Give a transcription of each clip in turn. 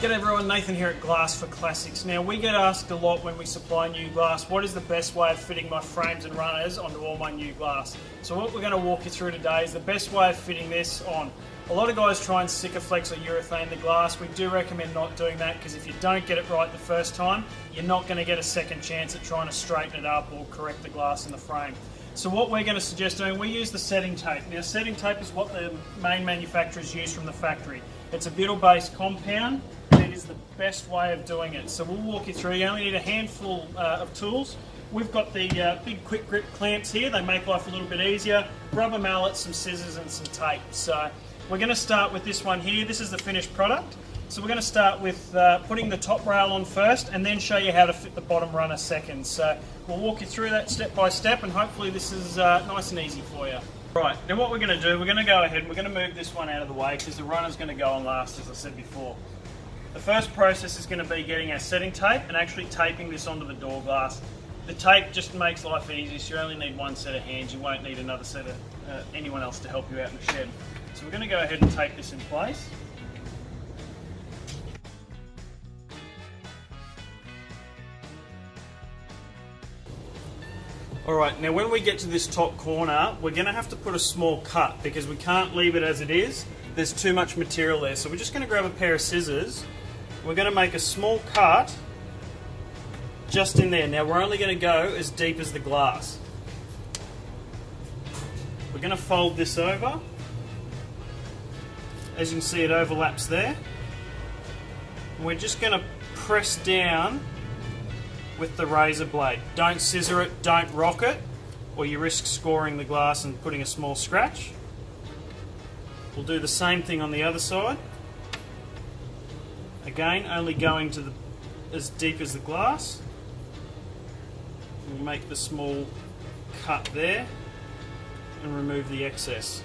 G'day everyone, Nathan here at Glass for Classics. Now we get asked a lot when we supply new glass, what is the best way of fitting my frames and runners onto all my new glass? So what we're going to walk you through today is the best way of fitting this on. A lot of guys try and Sikaflex or urethane the glass. We do recommend not doing that because if you don't get it right the first time, you're not going to get a second chance at trying to straighten it up or correct the glass in the frame. So what we're going to suggest doing, we use the setting tape. Now setting tape is what the main manufacturers use from the factory. It's a butyl-based compound. It is the best way of doing it. So we'll walk you through. You only need a handful of tools. We've got the big quick grip clamps here. They make life a little bit easier. Rubber mallets, some scissors and some tape. So we're going to start with this one here. This is the finished product. So we're going to start with putting the top rail on first and then show you how to fit the bottom runner second. So we'll walk you through that step by step and hopefully this is nice and easy for you. Right, now what we're going to do, we're going to go ahead and we're going to move this one out of the way because the runner's going to go on last, as I said before. The first process is going to be getting our setting tape and actually taping this onto the door glass. The tape just makes life easy, so you only need one set of hands. You won't need another set of anyone else to help you out in the shed. So we're going to go ahead and tape this in place. Alright, now when we get to this top corner, we're going to have to put a small cut because we can't leave it as it is. There's too much material there. So we're just going to grab a pair of scissors. We're going to make a small cut just in there. Now we're only going to go as deep as the glass. We're going to fold this over. As you can see, it overlaps there. And we're just going to press down with the razor blade. Don't scissor it, don't rock it, or you risk scoring the glass and putting a small scratch. We'll do the same thing on the other side. Again, only going to as deep as the glass. We'll make the small cut there and remove the excess.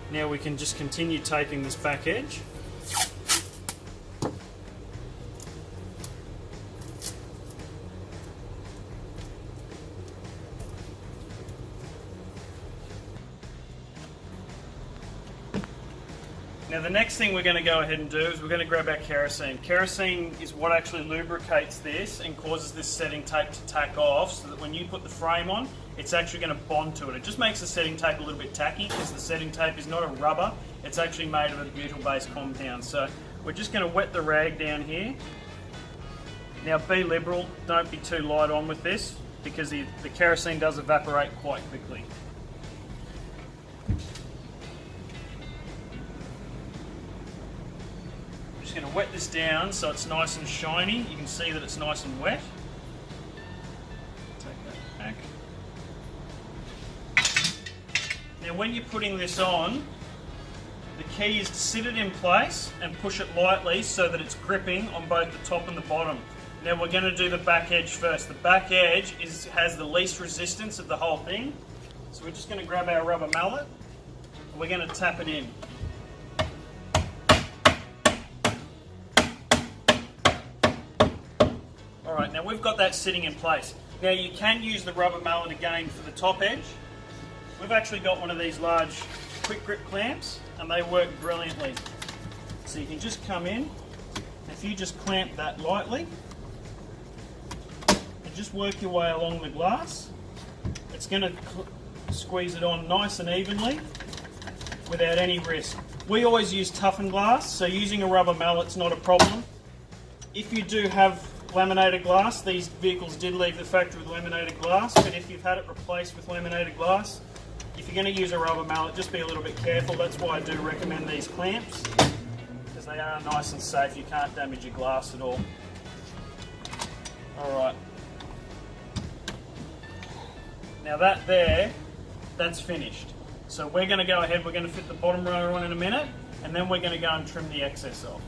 Now we can just continue taping this back edge. Now the next thing we're going to go ahead and do is we're going to grab our kerosene. Kerosene is what actually lubricates this and causes this setting tape to tack off so that when you put the frame on, it's actually going to bond to it. It just makes the setting tape a little bit tacky because the setting tape is not a rubber, it's actually made of a butyl-based compound. So we're just going to wet the rag down here. Now be liberal, don't be too light on with this because the kerosene does evaporate quite quickly. Just going to wet this down so it's nice and shiny. You can see that it's nice and wet. Take that back. Now when you're putting this on, the key is to sit it in place and push it lightly so that it's gripping on both the top and the bottom. Now we're going to do the back edge first. The back edge has the least resistance of the whole thing. So we're just going to grab our rubber mallet and we're going to tap it in. Alright, now we've got that sitting in place. Now you can use the rubber mallet again for the top edge. We've actually got one of these large quick grip clamps and they work brilliantly. So you can just come in, if you just clamp that lightly and just work your way along the glass, it's going to squeeze it on nice and evenly without any risk. We always use toughened glass, so using a rubber mallet's not a problem. If you do have laminated glass, these vehicles did leave the factory with laminated glass, but if you've had it replaced with laminated glass, if you're going to use a rubber mallet, just be a little bit careful. That's why I do recommend these clamps, because they are nice and safe. You can't damage your glass at all. Alright. Now that's finished. So we're going to go ahead, we're going to fit the bottom runner on in a minute, and then we're going to go and trim the excess off.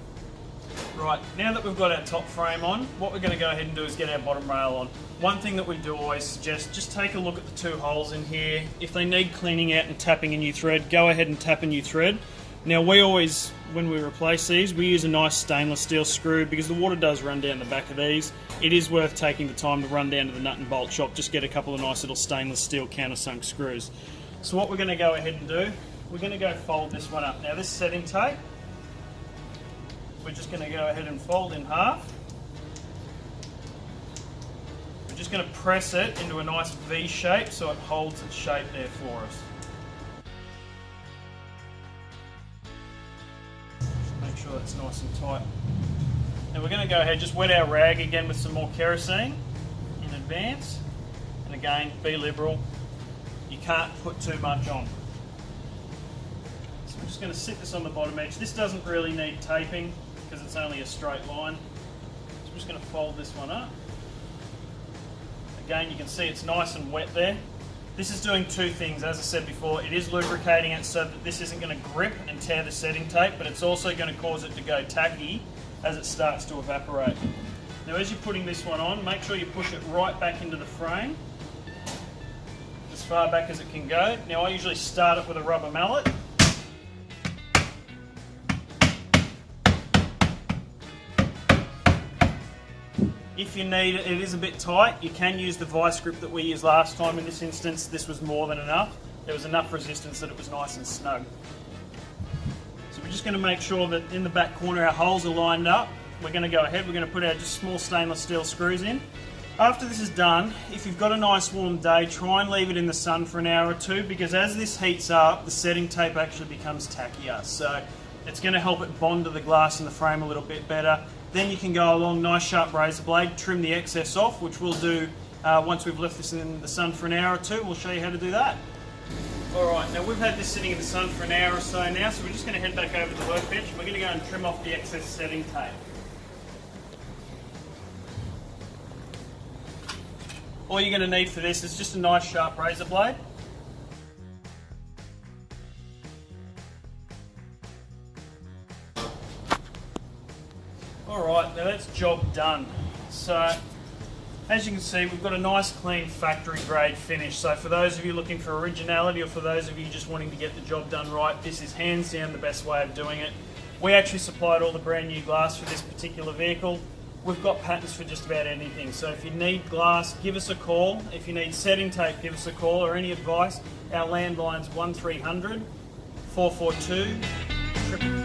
Right, now that we've got our top frame on, what we're going to go ahead and do is get our bottom rail on. One thing that we do always suggest, just take a look at the two holes in here. If they need cleaning out and tapping a new thread, go ahead and tap a new thread. Now we always, when we replace these, we use a nice stainless steel screw because the water does run down the back of these. It is worth taking the time to run down to the nut and bolt shop, just get a couple of nice little stainless steel countersunk screws. So what we're going to go ahead and do, we're going to go fold this one up. Now this setting tape, we're just going to go ahead and fold in half. We're just going to press it into a nice V shape so it holds its shape there for us. Make sure that's nice and tight. Now we're going to go ahead, just wet our rag again with some more kerosene in advance. And again, be liberal. You can't put too much on. So we're just going to sit this on the bottom edge. This doesn't really need taping because it's only a straight line. So I'm just going to fold this one up. Again, you can see it's nice and wet there. This is doing two things. As I said before, it is lubricating it so that this isn't going to grip and tear the setting tape, but it's also going to cause it to go tacky as it starts to evaporate. Now as you're putting this one on, make sure you push it right back into the frame, as far back as it can go. Now I usually start it with a rubber mallet. If you need it, it is a bit tight, you can use the vice grip that we used last time. In this instance, this was more than enough. There was enough resistance that it was nice and snug. So we're just going to make sure that in the back corner our holes are lined up. We're going to go ahead, we're going to put our just small stainless steel screws in. After this is done, if you've got a nice warm day, try and leave it in the sun for an hour or two, because as this heats up, the setting tape actually becomes tackier. So it's going to help it bond to the glass in the frame a little bit better. Then you can go along, nice sharp razor blade, trim the excess off, which we'll do once we've left this in the sun for an hour or two. We'll show you how to do that. Alright, now we've had this sitting in the sun for an hour or so now, so we're just going to head back over to the workbench and we're going to go and trim off the excess setting tape. All you're going to need for this is just a nice sharp razor blade. Alright, now that's job done. So, as you can see, we've got a nice clean factory grade finish. So for those of you looking for originality, or for those of you just wanting to get the job done right, this is hands down the best way of doing it. We actually supplied all the brand new glass for this particular vehicle. We've got patents for just about anything. So if you need glass, give us a call. If you need setting tape, give us a call, or any advice. Our landline's 1300 442 3